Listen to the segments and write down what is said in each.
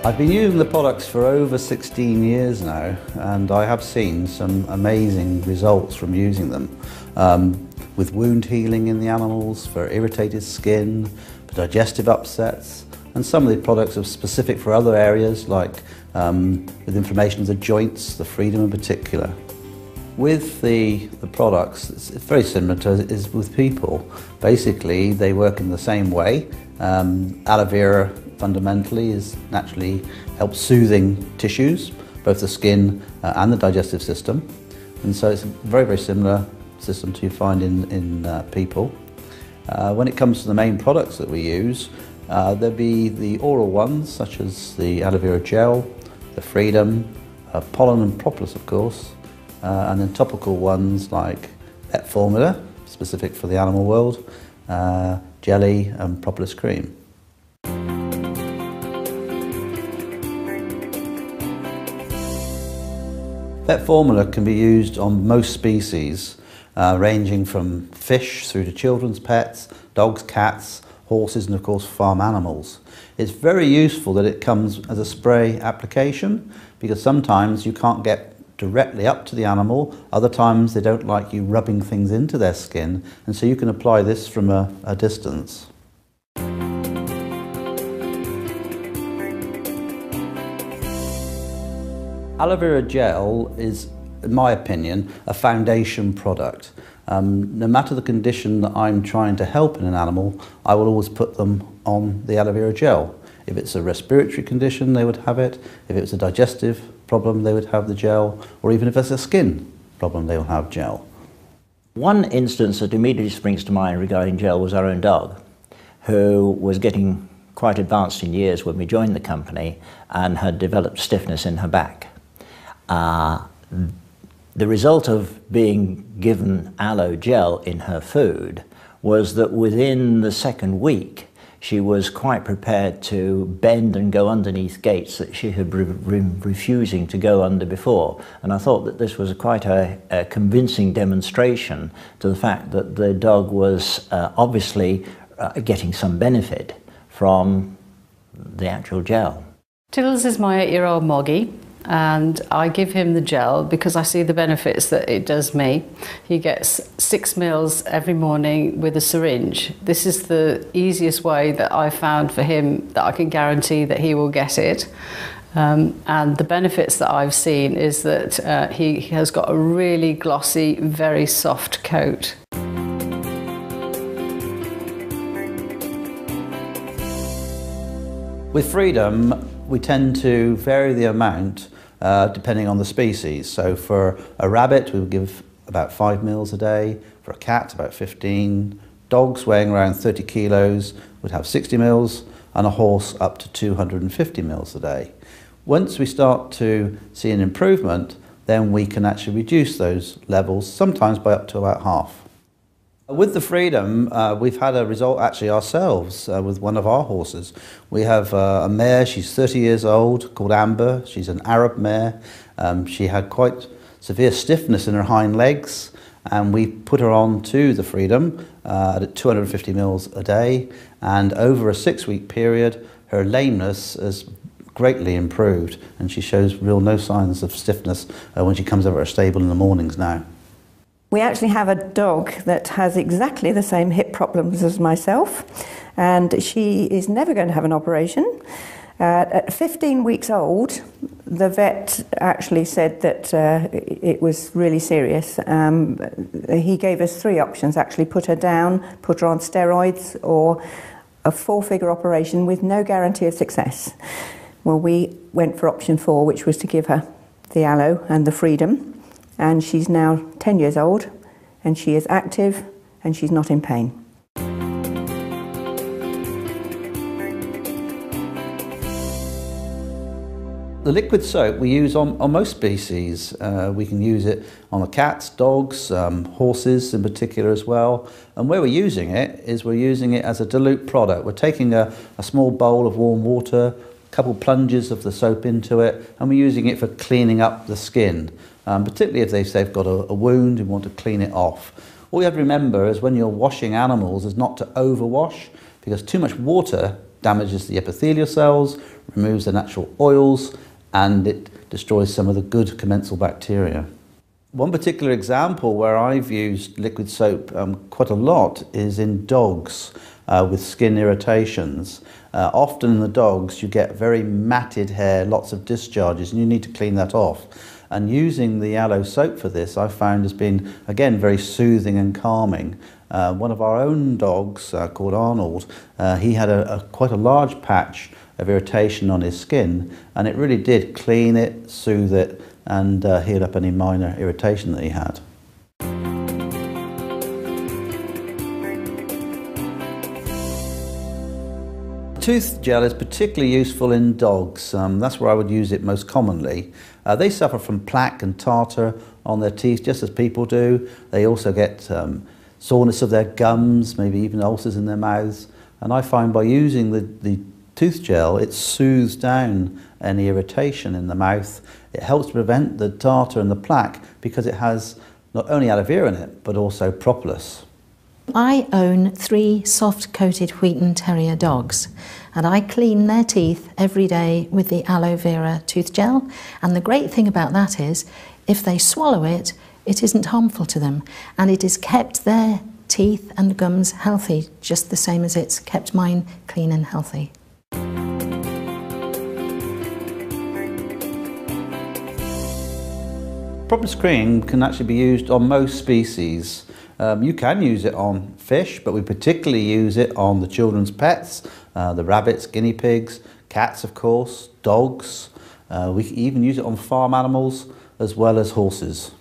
I've been using the products for over 16 years now, and I have seen some amazing results from using them. With wound healing in the animals, for irritated skin, for digestive upsets, and some of the products are specific for other areas like with inflammation of the joints, the freedom in particular. With the products, it's very similar to as it is with people. Basically, they work in the same way. Aloe Vera fundamentally naturally helps soothing tissues, both the skin and the digestive system. And so it's a very, very similar system to you find in people. When it comes to the main products that we use, there'll be the oral ones, such as the Aloe Vera gel, the Freedom, pollen and propolis, of course, and then topical ones like Vet Formula, specific for the animal world, jelly and propolis cream. Vet Formula can be used on most species, ranging from fish through to children's pets, dogs, cats, horses and of course farm animals. It's very useful that it comes as a spray application because sometimes you can't get directly up to the animal, other times they don't like you rubbing things into their skin, and so you can apply this from a distance. Aloe Vera gel is, in my opinion, a foundation product. No matter the condition that I'm trying to help in an animal, I will always put them on the Aloe Vera gel. If it's a respiratory condition, they would have it. If it's a digestive problem, they would have the gel. Or even if it's a skin problem, they will have gel. One instance that immediately springs to mind regarding gel was our own dog, who was getting quite advanced in years when we joined the company and had developed stiffness in her back. The result of being given aloe gel in her food was that within the second week she was quite prepared to bend and go underneath gates that she had been refusing to go under before. And I thought that this was quite a convincing demonstration to the fact that the dog was obviously getting some benefit from the actual gel. Tiddles is my 8-year-old Moggy, and I give him the gel because I see the benefits that it does me. He gets 6 mils every morning with a syringe. This is the easiest way that I found for him that I can guarantee that he will get it. And the benefits that I've seen is that he has got a really glossy, very soft coat. With Freedom, we tend to vary the amount depending on the species. So for a rabbit, we would give about 5 mils a day. For a cat, about 15. Dogs weighing around 30 kilos would have 60 mils, and a horse up to 250 mils a day. Once we start to see an improvement, then we can actually reduce those levels, sometimes by up to about half. With the Freedom, we've had a result actually ourselves with one of our horses. We have a mare, she's 30 years old, called Amber. She's an Arab mare. She had quite severe stiffness in her hind legs, and we put her on to the Freedom at 250 mils a day, and over a 6-week period, her lameness has greatly improved, and she shows no signs of stiffness when she comes over our stable in the mornings now. We actually have a dog that has exactly the same hip problems as myself, and she is never going to have an operation. At 15 weeks old, the vet actually said that it was really serious. He gave us 3 options, actually: put her down, put her on steroids, or a 4-figure operation with no guarantee of success. Well, we went for option 4, which was to give her the Aloe and the Freedom. And she's now 10 years old, and she is active, and she's not in pain. The liquid soap we use on most species. We can use it on the cats, dogs, horses in particular as well. And where we're using it is we're using it as a dilute product. We're taking a small bowl of warm water, a couple plunges of the soap into it, and we're using it for cleaning up the skin. Particularly if they've got a wound and want to clean it off. All you have to remember is when you're washing animals is not to overwash, because too much water damages the epithelial cells, removes the natural oils, and it destroys some of the good commensal bacteria. One particular example where I've used liquid soap quite a lot is in dogs with skin irritations. Often in the dogs you get very matted hair, lots of discharges, and you need to clean that off. And using the aloe soap for this I found has been, again, very soothing and calming. One of our own dogs, called Arnold, he had quite a large patch of irritation on his skin, and it really did clean it, soothe it, and heal up any minor irritation that he had. Tooth gel is particularly useful in dogs. That's where I would use it most commonly. They suffer from plaque and tartar on their teeth just as people do. They also get soreness of their gums, maybe even ulcers in their mouths. And I find by using the tooth gel, it soothes down any irritation in the mouth. It helps to prevent the tartar and the plaque because it has not only aloe vera in it, but also propolis. I own 3 soft-coated Wheaten Terrier dogs, and I clean their teeth every day with the aloe vera tooth gel. And the great thing about that is, if they swallow it, it isn't harmful to them, and it has kept their teeth and gums healthy, just the same as it's kept mine clean and healthy. Propolis cream can actually be used on most species. You can use it on fish, but we particularly use it on the children's pets, the rabbits, guinea pigs, cats of course, dogs. We can even use it on farm animals as well as horses.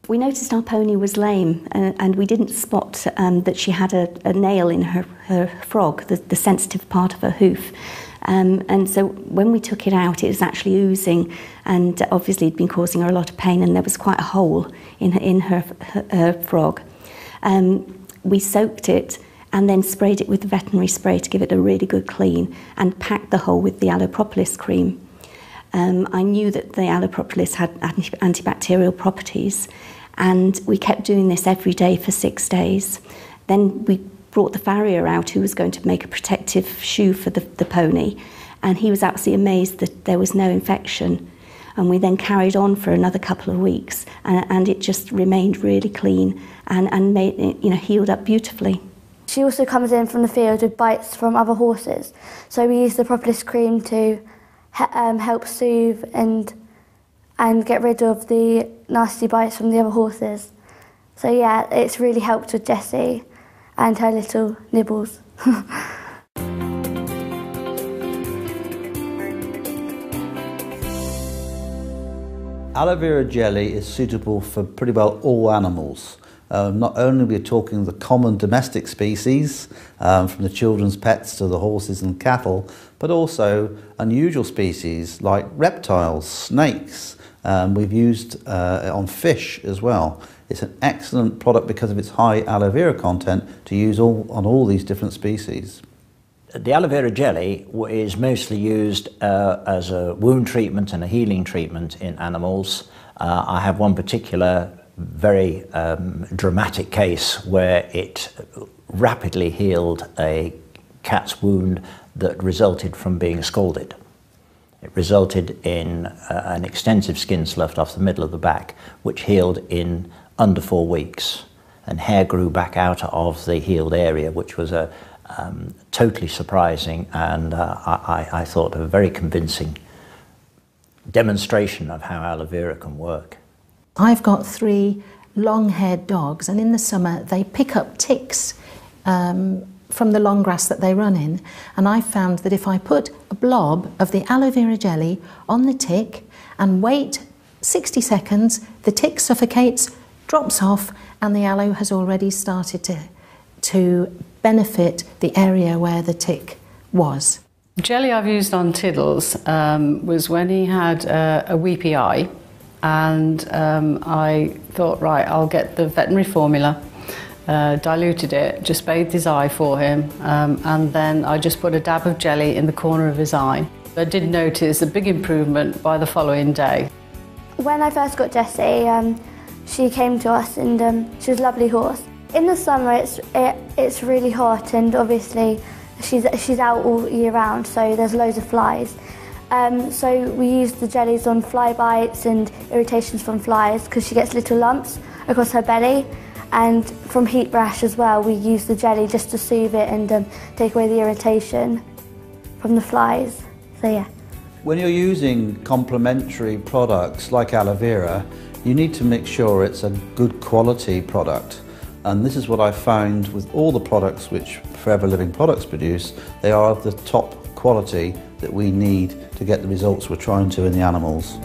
We noticed our pony was lame, and we didn't spot that she had a nail in her frog, the sensitive part of her hoof. And so when we took it out, it was actually oozing, and obviously it'd been causing her a lot of pain, and there was quite a hole in her frog. We soaked it and then sprayed it with the veterinary spray to give it a really good clean, and packed the hole with the aloe propolis cream. I knew that the aloe propolis had antibacterial properties, and we kept doing this every day for 6 days. Then we brought the farrier out, who was going to make a protective shoe for the pony, and he was absolutely amazed that there was no infection. And we then carried on for another couple of weeks, and it just remained really clean and made it, healed up beautifully. She also comes in from the field with bites from other horses, so we use the propolis cream to help soothe and get rid of the nasty bites from the other horses. So yeah, it's really helped with Jessie and her little nibbles. Aloe vera jelly is suitable for pretty well all animals. Not only are we talking the common domestic species, from the children's pets to the horses and cattle, but also unusual species like reptiles, snakes. We've used it on fish as well. It's an excellent product because of its high aloe vera content to use on all these different species. The aloe vera jelly is mostly used as a wound treatment and a healing treatment in animals. I have one particular very dramatic case where it rapidly healed a cat's wound that resulted from being scalded. It resulted in an extensive skin slough off the middle of the back, which healed in under 4 weeks, and hair grew back out of the healed area, which was a totally surprising and I thought a very convincing demonstration of how aloe vera can work. I've got 3 long-haired dogs, and in the summer they pick up ticks from the long grass that they run in, and I found that if I put a blob of the aloe vera jelly on the tick and wait 60 seconds, the tick suffocates, drops off, and the aloe has already started to benefit the area where the tick was. The jelly I've used on Tiddles was when he had a weepy eye, and I thought, right, I'll get the veterinary formula, diluted it, just bathed his eye for him, and then I just put a dab of jelly in the corner of his eye. I did notice a big improvement by the following day. When I first got Jessie, she came to us, and she was a lovely horse. In the summer it's really hot, and obviously she's out all year round, so there's loads of flies. So we use the jellies on fly bites and irritations from flies because she gets little lumps across her belly, and from heat rash as well we use the jelly just to soothe it and take away the irritation from the flies. So yeah. When you're using complementary products like aloe vera, you need to make sure it's a good quality product. And this is what I found with all the products which Forever Living Products produce. They are of the top quality that we need to get the results we're trying to in the animals.